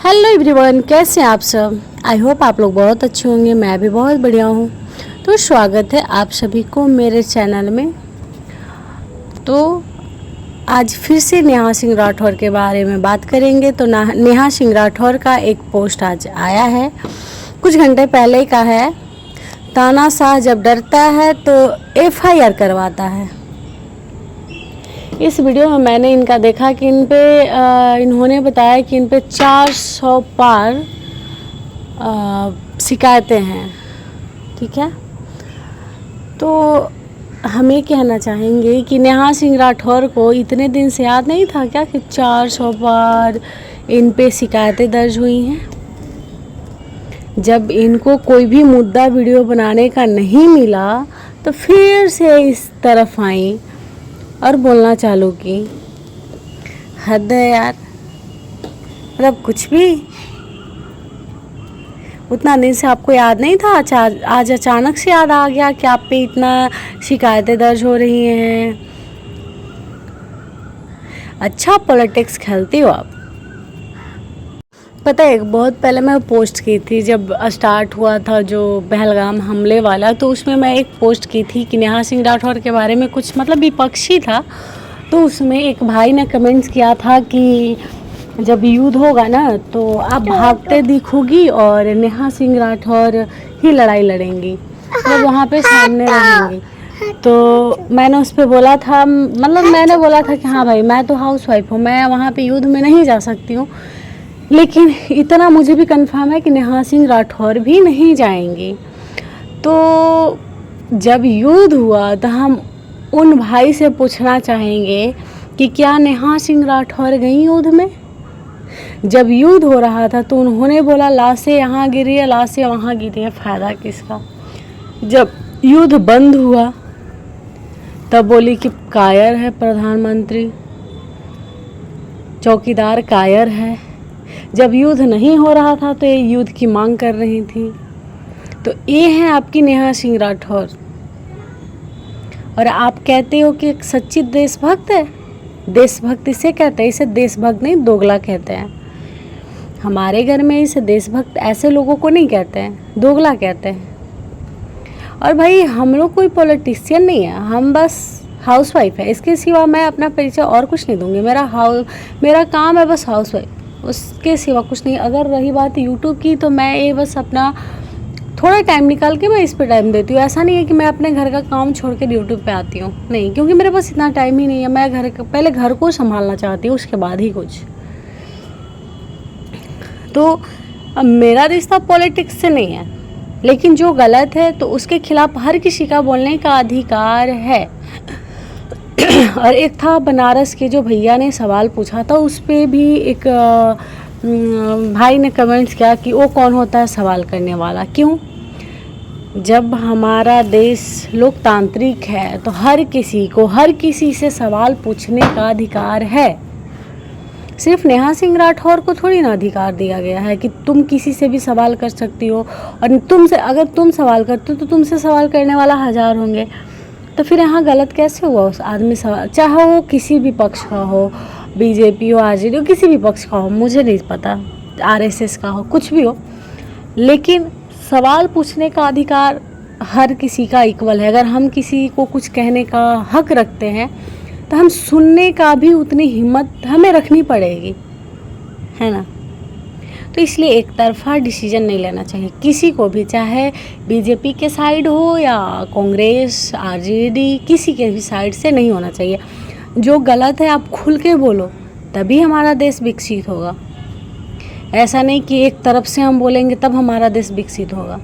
Hello everyone, कैसे हैं आप सब। आई होप आप लोग बहुत अच्छे होंगे। मैं भी बहुत बढ़िया हूँ। तो स्वागत है आप सभी को मेरे चैनल में। तो आज फिर से नेहा सिंह राठौर के बारे में बात करेंगे। तो नेहा सिंह राठौर का एक पोस्ट आज आया है, कुछ घंटे पहले का है। तानाशाह जब डरता है तो FIR करवाता है। इस वीडियो में मैंने इनका देखा कि इन्होंने बताया कि इन पे 400 पार शिकायतें हैं। ठीक है, तो हम ये कहना चाहेंगे कि नेहा सिंह राठौर को इतने दिन से याद नहीं था क्या कि 400 पार इन पे शिकायतें दर्ज हुई हैं। जब इनको कोई भी मुद्दा वीडियो बनाने का नहीं मिला तो फिर से इस तरफ आई और बोलना चालू की। हद है यार, मतलब कुछ भी। उतना दिन से आपको याद नहीं था, आज अचानक से याद आ गया कि आप पे इतना शिकायतें दर्ज हो रही हैं। अच्छा पॉलिटिक्स खेलती हो आप। पता है, बहुत पहले मैं पोस्ट की थी जब स्टार्ट हुआ था जो पहलगाम हमले वाला, तो उसमें मैं एक पोस्ट की थी कि नेहा सिंह राठौर के बारे में कुछ मतलब विपक्षी था। तो उसमें एक भाई ने कमेंट्स किया था कि जब युद्ध होगा ना तो आप भागते दिखोगी और नेहा सिंह राठौर ही लड़ाई लड़ेंगी, मतलब वहाँ पे सामने रहेंगी। तो मैंने उस पर बोला था, मतलब मैंने बोला था कि हाँ भाई, मैं तो हाउस वाइफ हूँ, मैं वहाँ पे युद्ध में नहीं जा सकती हूँ, लेकिन इतना मुझे भी कंफर्म है कि नेहा सिंह राठौर भी नहीं जाएंगी। तो जब युद्ध हुआ तो हम उन भाई से पूछना चाहेंगे कि क्या नेहा सिंह राठौर गई युद्ध में। जब युद्ध हो रहा था तो उन्होंने बोला लाशें यहाँ गिरी है, लाशें वहाँ गिरी है, फ़ायदा किसका। जब युद्ध बंद हुआ तब बोली कि कायर है प्रधानमंत्री, चौकीदार कायर है। जब युद्ध नहीं हो रहा था तो ये युद्ध की मांग कर रही थी। तो ये है आपकी नेहा सिंह राठौर, और आप कहते हो कि एक सच्ची देशभक्त है। देशभक्त इसे कहते हैं, इसे देशभक्त नहीं दोगला कहते हैं। हमारे घर में इसे देशभक्त ऐसे लोगों को नहीं कहते हैं, दोगला कहते हैं। और भाई हम लोग कोई पॉलिटिशियन नहीं है, हम बस हाउसवाइफ है। इसके सिवा मैं अपना परिचय और कुछ नहीं दूंगी। मेरा काम है बस हाउसवाइफ, उसके सिवा कुछ नहीं। अगर रही बात यूट्यूब की तो मैं ये बस अपना थोड़ा टाइम निकाल के मैं इस पे टाइम देती हूँ। ऐसा नहीं है कि मैं अपने घर का काम छोड़ के यूट्यूब पे आती हूँ, नहीं, क्योंकि मेरे पास इतना टाइम ही नहीं है। मैं पहले घर को संभालना चाहती हूँ, उसके बाद ही कुछ। तो अब मेरा रिश्ता पॉलिटिक्स से नहीं है, लेकिन जो गलत है तो उसके खिलाफ हर किसी का बोलने का अधिकार है। और एक था बनारस के जो भैया ने सवाल पूछा था, उस पर भी एक भाई ने कमेंट्स किया कि वो कौन होता है सवाल करने वाला। क्यों? जब हमारा देश लोकतांत्रिक है तो हर किसी को हर किसी से सवाल पूछने का अधिकार है। सिर्फ नेहा सिंह राठौर को थोड़ी ना अधिकार दिया गया है कि तुम किसी से भी सवाल कर सकती हो, और तुमसे अगर तुम सवाल करते हो तो तुमसे सवाल करने वाला 1000 होंगे। तो फिर यहाँ गलत कैसे हुआ उस आदमी सवाल, चाहे वो किसी भी पक्ष का हो, बीजेपी हो, आरजेडी हो, किसी भी पक्ष का हो, मुझे नहीं पता, आरएसएस का हो, कुछ भी हो, लेकिन सवाल पूछने का अधिकार हर किसी का इक्वल है। अगर हम किसी को कुछ कहने का हक रखते हैं तो हम सुनने का भी उतनी हिम्मत हमें रखनी पड़ेगी, है ना। तो इसलिए एक तरफा डिसीजन नहीं लेना चाहिए किसी को भी, चाहे बीजेपी के साइड हो या कांग्रेस, आरजेडी, किसी के भी साइड से नहीं होना चाहिए। जो गलत है आप खुल के बोलो, तभी हमारा देश विकसित होगा। ऐसा नहीं कि एक तरफ से हम बोलेंगे तब हमारा देश विकसित होगा।